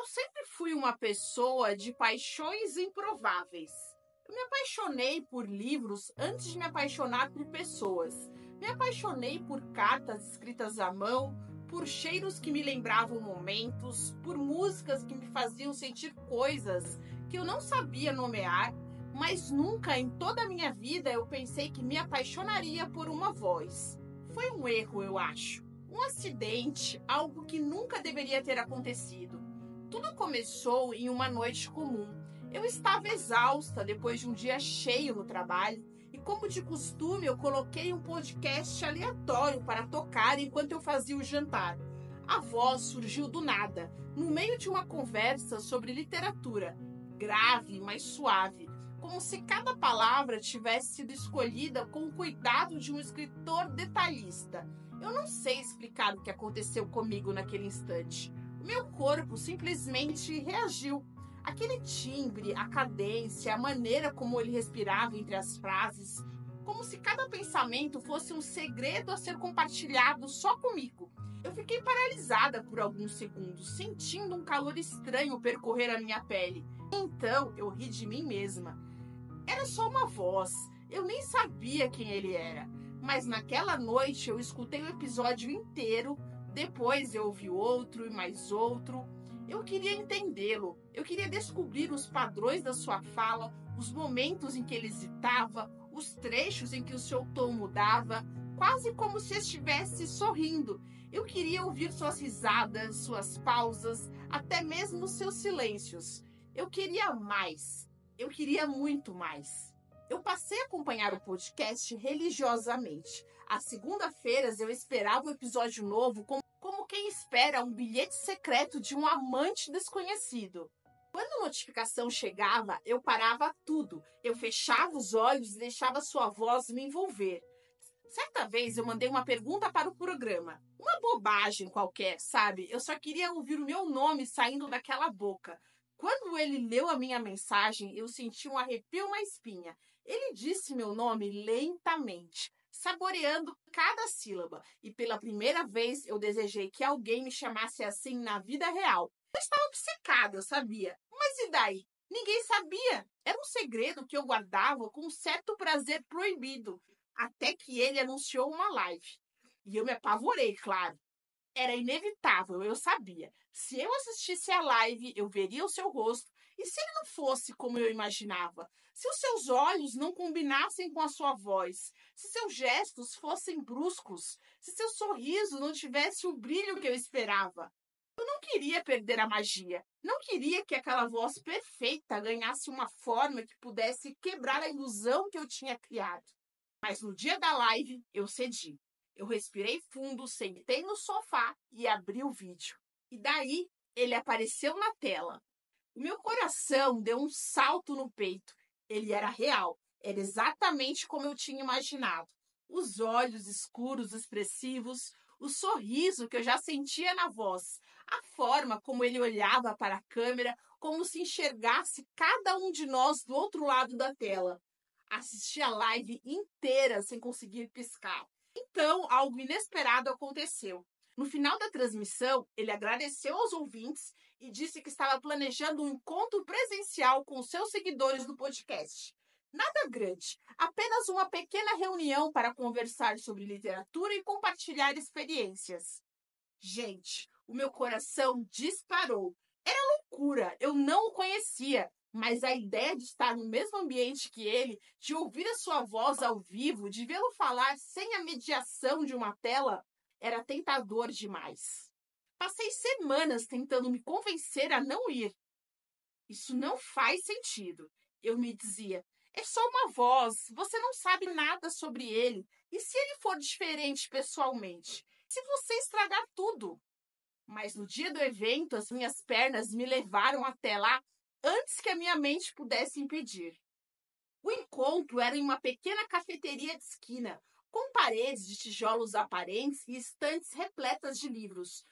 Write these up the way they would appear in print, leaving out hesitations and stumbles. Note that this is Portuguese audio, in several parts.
sempre fui uma pessoa de paixões improváveis. Eu me apaixonei por livros antes de me apaixonar por pessoas. Me apaixonei por cartas escritas à mão, por cheiros que me lembravam momentos, por músicas que me faziam sentir coisas que eu não sabia nomear, mas nunca em toda a minha vida eu pensei que me apaixonaria por uma voz. Foi um erro, eu acho. Um acidente, algo que nunca deveria ter acontecido. Tudo começou em uma noite comum. Eu estava exausta depois de um dia cheio no trabalho e, como de costume, eu coloquei um podcast aleatório para tocar enquanto eu fazia o jantar. A voz surgiu do nada, no meio de uma conversa sobre literatura, grave, mas suave, como se cada palavra tivesse sido escolhida com o cuidado de um escritor detalhista. Eu não sei explicar o que aconteceu comigo naquele instante. Meu corpo simplesmente reagiu. Aquele timbre, a cadência, a maneira como ele respirava entre as frases, como se cada pensamento fosse um segredo a ser compartilhado só comigo. Eu fiquei paralisada por alguns segundos, sentindo um calor estranho percorrer a minha pele. Então eu ri de mim mesma. Era só uma voz, eu nem sabia quem ele era. Mas naquela noite eu escutei o episódio inteiro, depois eu ouvi outro e mais outro. Eu queria entendê-lo, eu queria descobrir os padrões da sua fala, os momentos em que ele hesitava, os trechos em que o seu tom mudava, quase como se estivesse sorrindo. Eu queria ouvir suas risadas, suas pausas, até mesmo seus silêncios. Eu queria mais, eu queria muito mais. Eu passei a acompanhar o podcast religiosamente. Às segunda-feiras eu esperava o episódio novo como quem espera um bilhete secreto de um amante desconhecido. Quando a notificação chegava, eu parava tudo. Eu fechava os olhos e deixava sua voz me envolver. Certa vez eu mandei uma pergunta para o programa. Uma bobagem qualquer, sabe? Eu só queria ouvir o meu nome saindo daquela boca. Quando ele leu a minha mensagem, eu senti um arrepio na espinha. Ele disse meu nome lentamente, saboreando cada sílaba. E pela primeira vez eu desejei que alguém me chamasse assim na vida real. Eu estava obcecada, eu sabia. Mas e daí? Ninguém sabia. Era um segredo que eu guardava com um certo prazer proibido. Até que ele anunciou uma live. E eu me apavorei, claro. Era inevitável, eu sabia. Se eu assistisse à live, eu veria o seu rosto. E se ele não fosse como eu imaginava? Se os seus olhos não combinassem com a sua voz? Se seus gestos fossem bruscos? Se seu sorriso não tivesse o brilho que eu esperava? Eu não queria perder a magia. Não queria que aquela voz perfeita ganhasse uma forma que pudesse quebrar a ilusão que eu tinha criado. Mas no dia da live, eu cedi. Eu respirei fundo, sentei no sofá e abri o vídeo. E daí, ele apareceu na tela. O meu coração deu um salto no peito. Ele era real. Era exatamente como eu tinha imaginado. Os olhos escuros, expressivos, o sorriso que eu já sentia na voz, a forma como ele olhava para a câmera, como se enxergasse cada um de nós do outro lado da tela. Assisti a live inteira sem conseguir piscar. Então, algo inesperado aconteceu. No final da transmissão, ele agradeceu aos ouvintes e disse que estava planejando um encontro presencial com seus seguidores do podcast. Nada grande, apenas uma pequena reunião para conversar sobre literatura e compartilhar experiências. Gente, o meu coração disparou. Era loucura, eu não o conhecia. Mas a ideia de estar no mesmo ambiente que ele, de ouvir a sua voz ao vivo, de vê-lo falar sem a mediação de uma tela, era tentador demais. Passei semanas tentando me convencer a não ir. Isso não faz sentido. Eu me dizia, é só uma voz, você não sabe nada sobre ele. E se ele for diferente pessoalmente? Se você estragar tudo? Mas no dia do evento, as minhas pernas me levaram até lá antes que a minha mente pudesse impedir. O encontro era em uma pequena cafeteria de esquina, com paredes de tijolos aparentes e estantes repletas de livros.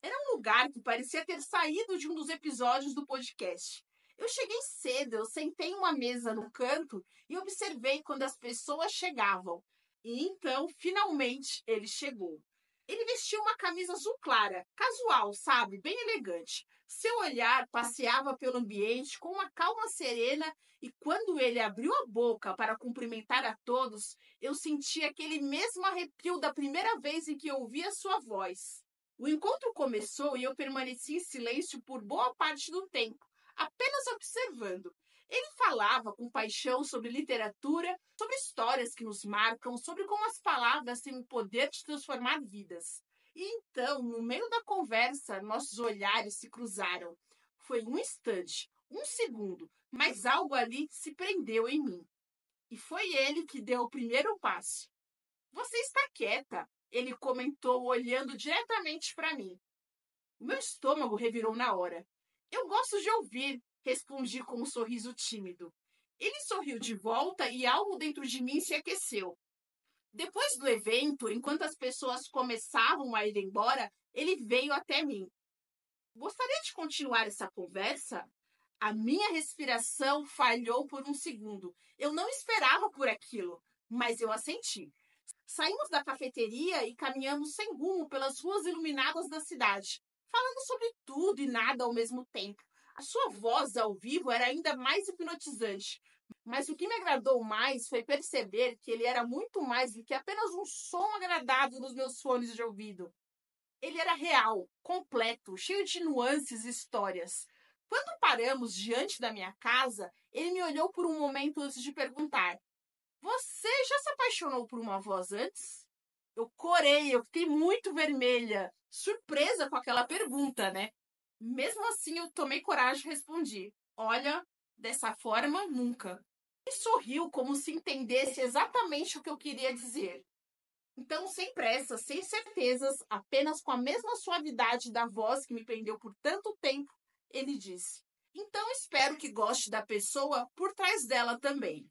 Era um lugar que parecia ter saído de um dos episódios do podcast. Eu cheguei cedo, eu sentei em uma mesa no canto e observei quando as pessoas chegavam. E então, finalmente, ele chegou. Ele vestiu uma camisa azul clara, casual, sabe? Bem elegante. Seu olhar passeava pelo ambiente com uma calma serena e quando ele abriu a boca para cumprimentar a todos, eu senti aquele mesmo arrepio da primeira vez em que ouvi a sua voz. O encontro começou e eu permaneci em silêncio por boa parte do tempo, apenas observando. Ele falava com paixão sobre literatura, sobre histórias que nos marcam, sobre como as palavras têm o poder de transformar vidas. E então, no meio da conversa, nossos olhares se cruzaram. Foi um instante, um segundo, mas algo ali se prendeu em mim. E foi ele que deu o primeiro passo. Você está quieta, ele comentou, olhando diretamente para mim. O meu estômago revirou na hora. Eu gosto de ouvir, respondi com um sorriso tímido. Ele sorriu de volta e algo dentro de mim se aqueceu. Depois do evento, enquanto as pessoas começavam a ir embora, ele veio até mim. Gostaria de continuar essa conversa? A minha respiração falhou por um segundo. Eu não esperava por aquilo, mas eu assenti. Saímos da cafeteria e caminhamos sem rumo pelas ruas iluminadas da cidade, falando sobre tudo e nada ao mesmo tempo. A sua voz ao vivo era ainda mais hipnotizante. Mas o que me agradou mais foi perceber que ele era muito mais do que apenas um som agradável nos meus fones de ouvido. Ele era real, completo, cheio de nuances e histórias. Quando paramos diante da minha casa, ele me olhou por um momento antes de perguntar: Você já se apaixonou por uma voz antes? Eu corei, eu fiquei muito vermelha, surpresa com aquela pergunta, né? Mesmo assim, eu tomei coragem e respondi: Olha, dessa forma, nunca. Ele sorriu como se entendesse exatamente o que eu queria dizer. Então, sem pressa, sem certezas, apenas com a mesma suavidade da voz que me prendeu por tanto tempo, ele disse: Então espero que goste da pessoa por trás dela também.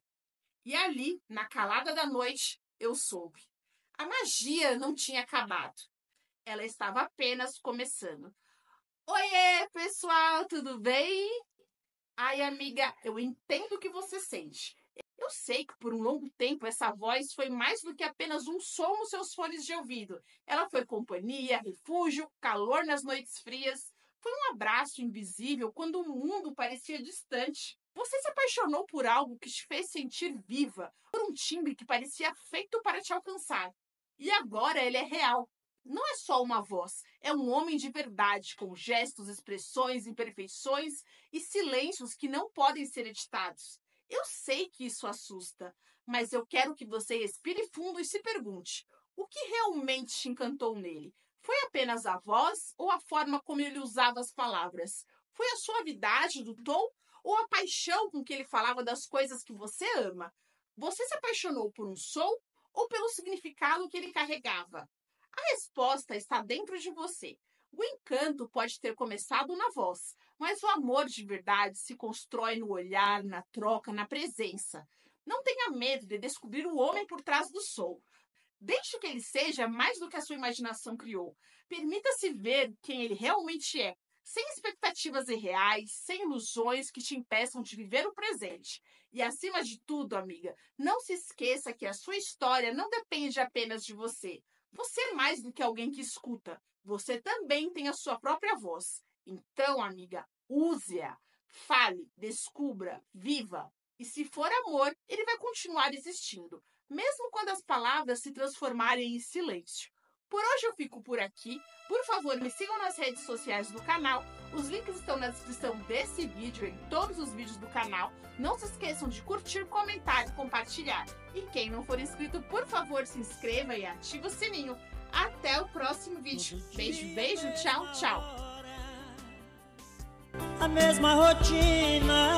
E ali, na calada da noite, eu soube. A magia não tinha acabado. Ela estava apenas começando. Oiê, pessoal, tudo bem? Ai, amiga, eu entendo o que você sente. Eu sei que por um longo tempo essa voz foi mais do que apenas um som nos seus fones de ouvido. Ela foi companhia, refúgio, calor nas noites frias. Foi um abraço invisível quando o mundo parecia distante. Você se apaixonou por algo que te fez sentir viva, por um timbre que parecia feito para te alcançar. E agora ele é real. Não é só uma voz, é um homem de verdade, com gestos, expressões, imperfeições e silêncios que não podem ser editados. Eu sei que isso assusta, mas eu quero que você respire fundo e se pergunte: o que realmente te encantou nele? Foi apenas a voz ou a forma como ele usava as palavras? Foi a suavidade do tom ou a paixão com que ele falava das coisas que você ama? Você se apaixonou por um som ou pelo significado que ele carregava? A resposta está dentro de você. O encanto pode ter começado na voz, mas o amor de verdade se constrói no olhar, na troca, na presença. Não tenha medo de descobrir o homem por trás do som. Deixe que ele seja mais do que a sua imaginação criou. Permita-se ver quem ele realmente é, sem expectativas irreais, sem ilusões que te impeçam de viver o presente. E acima de tudo, amiga, não se esqueça que a sua história não depende apenas de você. Você é mais do que alguém que escuta. Você também tem a sua própria voz. Então, amiga, use-a. Fale, descubra, viva. E se for amor, ele vai continuar existindo, mesmo quando as palavras se transformarem em silêncio. Por hoje eu fico por aqui. Por favor, me sigam nas redes sociais do canal. Os links estão na descrição desse vídeo e em todos os vídeos do canal. Não se esqueçam de curtir, comentar e compartilhar. E quem não for inscrito, por favor, se inscreva e ative o sininho. Até o próximo vídeo. Beijo, beijo, tchau, tchau. A mesma rotina,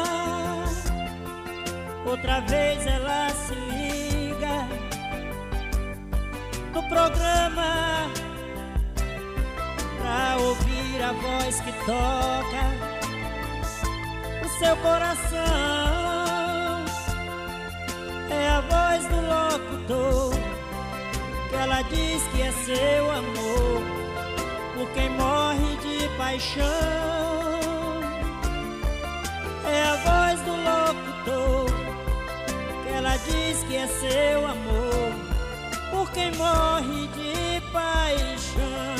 outra vez ela se liga no programa pra ouvir a voz que toca o seu coração. É a voz do locutor que ela diz que é seu amor, por quem morre de paixão. É a voz do locutor que ela diz que é seu amor, por quem morre de paixão.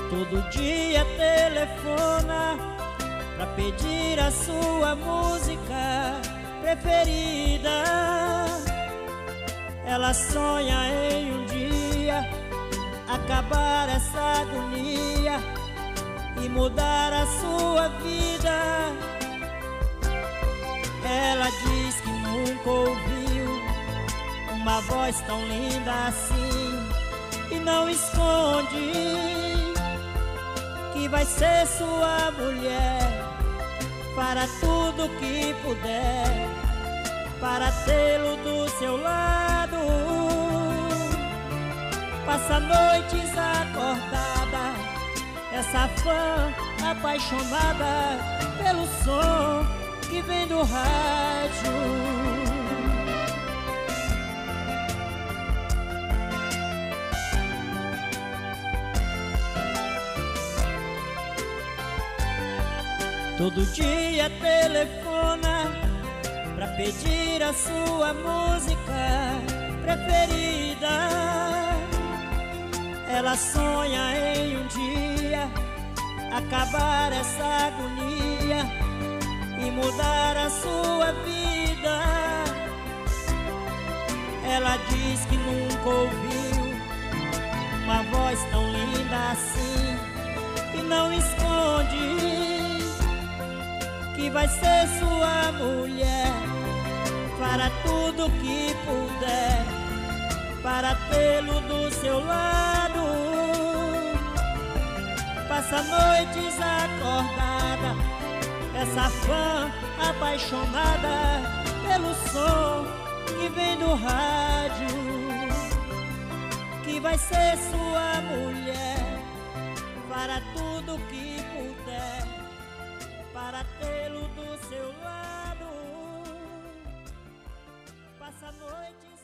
Tudo Todo dia telefona pra pedir a sua música preferida. Ela sonha em um dia acabar essa agonia e mudar a sua vida. Ela diz que nunca ouviu uma voz tão linda assim e não esconde que vai ser sua mulher para tudo que puder, para tê-lo do seu lado. Passa noites acordada, essa fã apaixonada pelo som que vem do rádio. Todo dia telefona pra pedir a sua música preferida. Ela sonha em um dia acabar essa agonia e mudar a sua vida. Ela diz que nunca ouviu uma voz tão linda assim e não esconde que vai ser sua mulher para tudo que puder, para tê-lo do seu lado. Passa noites acordada, essa fã apaixonada pelo som que vem do rádio, que vai ser sua mulher para tudo que puder, para tê-lo do seu lado. Passa noites